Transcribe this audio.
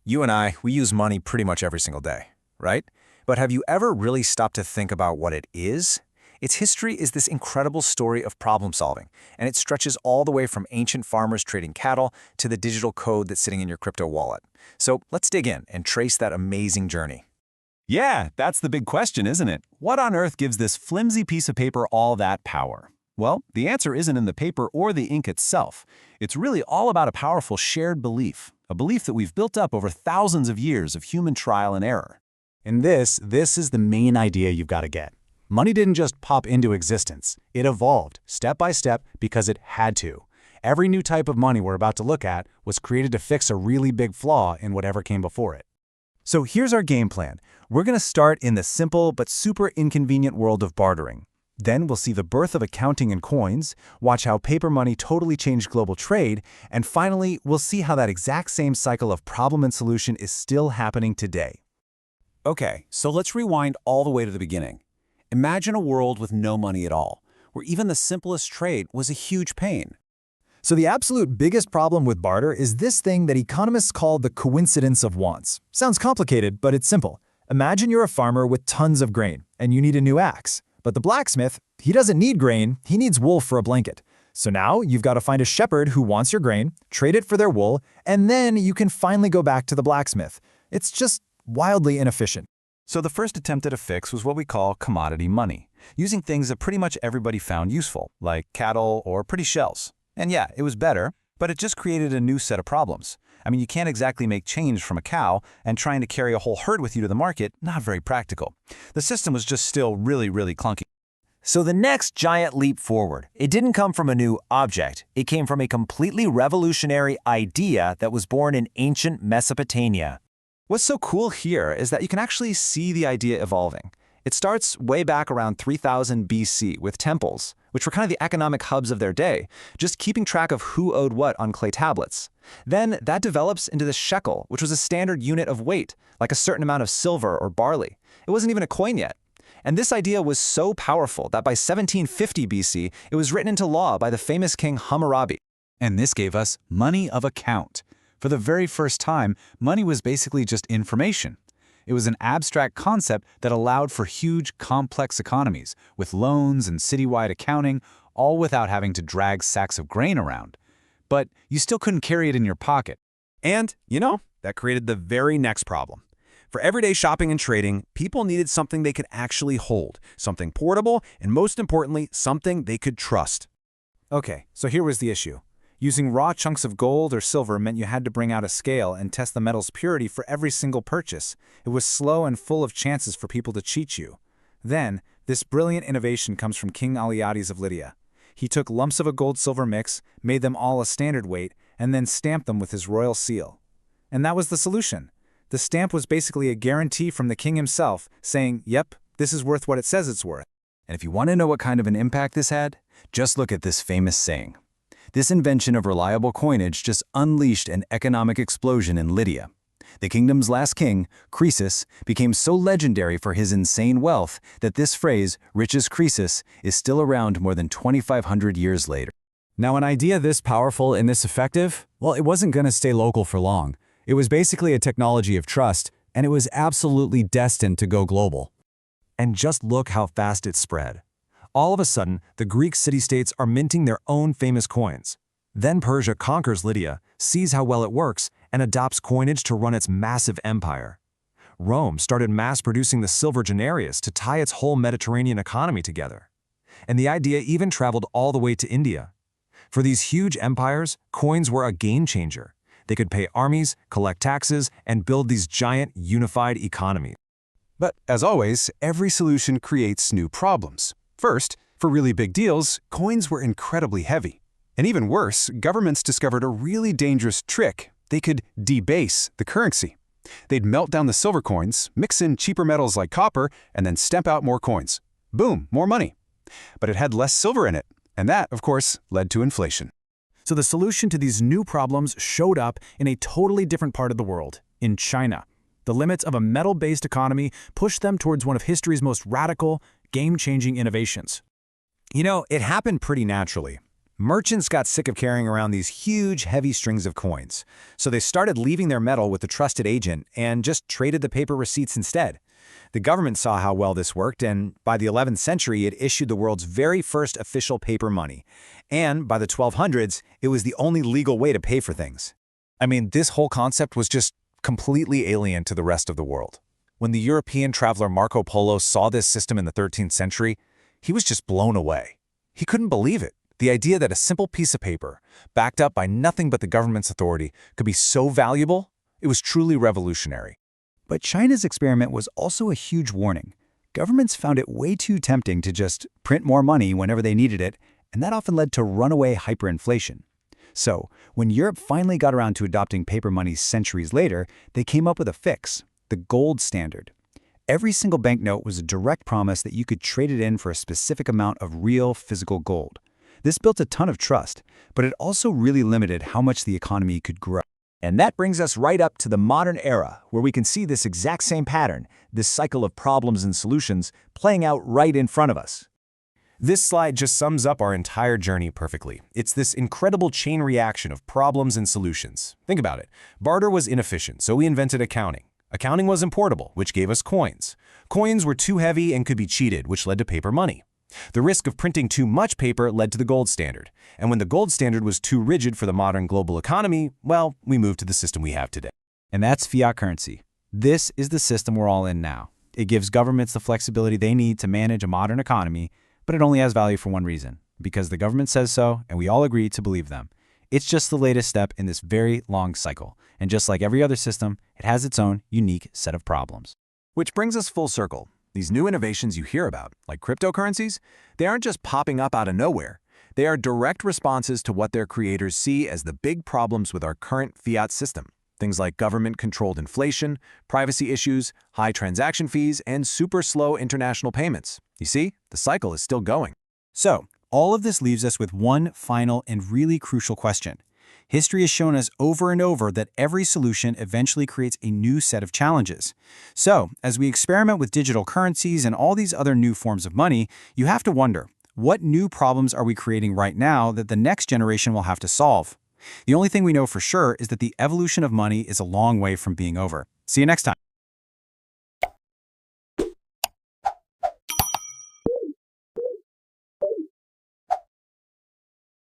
You and I, we use money pretty much every single day, right? But have you ever really stopped to think about what it is? Its history is this incredible story of problem solving, and it stretches all the way from ancient farmers trading cattle to the digital code that's sitting in your crypto wallet. So let's dig in and trace that amazing journey. Yeah, that's the big question, isn't it? What on earth gives this flimsy piece of paper all that power? Well, the answer isn't in the paper or the ink itself. It's really all about a powerful shared belief, a belief that we've built up over thousands of years of human trial and error. And this is the main idea you've got to get. Money didn't just pop into existence. It evolved, step by step, because it had to. Every new type of money we're about to look at was created to fix a really big flaw in whatever came before it. So here's our game plan. We're going to start in the simple but super inconvenient world of bartering. Then we'll see the birth of accounting and coins, watch how paper money totally changed global trade, and finally, we'll see how that exact same cycle of problem and solution is still happening today. Okay, so let's rewind all the way to the beginning. Imagine a world with no money at all, where even the simplest trade was a huge pain. So the absolute biggest problem with barter is this thing that economists call the coincidence of wants. Sounds complicated, but it's simple. Imagine you're a farmer with tons of grain, and you need a new axe. But the blacksmith, he doesn't need grain, he needs wool for a blanket. So now you've got to find a shepherd who wants your grain, trade it for their wool, and then you can finally go back to the blacksmith. It's just wildly inefficient. So the first attempt at a fix was what we call commodity money, using things that pretty much everybody found useful, like cattle or pretty shells. And yeah, it was better, but it just created a new set of problems. I mean, you can't exactly make change from a cow, and trying to carry a whole herd with you to the market, not very practical. The system was just still really clunky. So the next giant leap forward, it didn't come from a new object. It came from a completely revolutionary idea that was born in ancient Mesopotamia. What's so cool here is that you can actually see the idea evolving. It starts way back around 3000 BC with temples, which were kind of the economic hubs of their day, just keeping track of who owed what on clay tablets. Then that develops into the shekel, which was a standard unit of weight, like a certain amount of silver or barley. It wasn't even a coin yet. And this idea was so powerful that by 1750 BC, it was written into law by the famous king Hammurabi. And this gave us money of account. For the very first time, money was basically just information. It was an abstract concept that allowed for huge, complex economies, with loans and citywide accounting, all without having to drag sacks of grain around. But you still couldn't carry it in your pocket. And, that created the very next problem. For everyday shopping and trading, people needed something they could actually hold, something portable, and most importantly, something they could trust. Okay, so here was the issue. Using raw chunks of gold or silver meant you had to bring out a scale and test the metal's purity for every single purchase. It was slow and full of chances for people to cheat you. Then, this brilliant innovation comes from King Alyattes of Lydia. He took lumps of a gold-silver mix, made them all a standard weight, and then stamped them with his royal seal. And that was the solution. The stamp was basically a guarantee from the king himself, saying, yep, this is worth what it says it's worth. And if you want to know what kind of an impact this had, just look at this famous saying. This invention of reliable coinage just unleashed an economic explosion in Lydia. The kingdom's last king, Croesus, became so legendary for his insane wealth that this phrase, riches Croesus, is still around more than 2,500 years later. Now, an idea this powerful and this effective, well, it wasn't going to stay local for long. It was basically a technology of trust, and it was absolutely destined to go global. And just look how fast it spread. All of a sudden, the Greek city-states are minting their own famous coins. Then Persia conquers Lydia, sees how well it works, and adopts coinage to run its massive empire. Rome started mass-producing the silver denarius to tie its whole Mediterranean economy together. And the idea even traveled all the way to India. For these huge empires, coins were a game-changer. They could pay armies, collect taxes, and build these giant, unified economies. But as always, every solution creates new problems. First, for really big deals, coins were incredibly heavy. And even worse, governments discovered a really dangerous trick. They could debase the currency. They'd melt down the silver coins, mix in cheaper metals like copper, and then stamp out more coins. Boom, more money. But it had less silver in it, and that, of course, led to inflation. So the solution to these new problems showed up in a totally different part of the world, in China. The limits of a metal-based economy pushed them towards one of history's most radical, game-changing innovations. It happened pretty naturally. Merchants got sick of carrying around these huge, heavy strings of coins, so they started leaving their metal with a trusted agent and just traded the paper receipts instead. The government saw how well this worked, and by the 11th century, it issued the world's very first official paper money. And by the 1200s, it was the only legal way to pay for things. I mean, this whole concept was just completely alien to the rest of the world. When the European traveler Marco Polo saw this system in the 13th century, he was just blown away. He couldn't believe it. The idea that a simple piece of paper, backed up by nothing but the government's authority, could be so valuable, it was truly revolutionary. But China's experiment was also a huge warning. Governments found it way too tempting to just print more money whenever they needed it, and that often led to runaway hyperinflation. So, when Europe finally got around to adopting paper money centuries later, they came up with a fix, the gold standard. Every single banknote was a direct promise that you could trade it in for a specific amount of real physical gold. This built a ton of trust, but it also really limited how much the economy could grow. And that brings us right up to the modern era, where we can see this exact same pattern, this cycle of problems and solutions, playing out right in front of us. This slide just sums up our entire journey perfectly. It's this incredible chain reaction of problems and solutions. Think about it. Barter was inefficient, so we invented accounting. Accounting was importable, which gave us coins. Coins were too heavy and could be cheated, which led to paper money. The risk of printing too much paper led to the gold standard. And when the gold standard was too rigid for the modern global economy, well, we moved to the system we have today. And that's fiat currency. This is the system we're all in now. It gives governments the flexibility they need to manage a modern economy, but it only has value for one reason, because the government says so and we all agree to believe them. It's just the latest step in this very long cycle, and just like every other system, it has its own unique set of problems. Which brings us full circle. These new innovations you hear about, like cryptocurrencies, they aren't just popping up out of nowhere. They are direct responses to what their creators see as the big problems with our current fiat system. Things like government-controlled inflation, privacy issues, high transaction fees, and super slow international payments. You see, the cycle is still going. So, all of this leaves us with one final and really crucial question. History has shown us over and over that every solution eventually creates a new set of challenges. So, as we experiment with digital currencies and all these other new forms of money, you have to wonder, what new problems are we creating right now that the next generation will have to solve? The only thing we know for sure is that the evolution of money is a long way from being over. See you next time.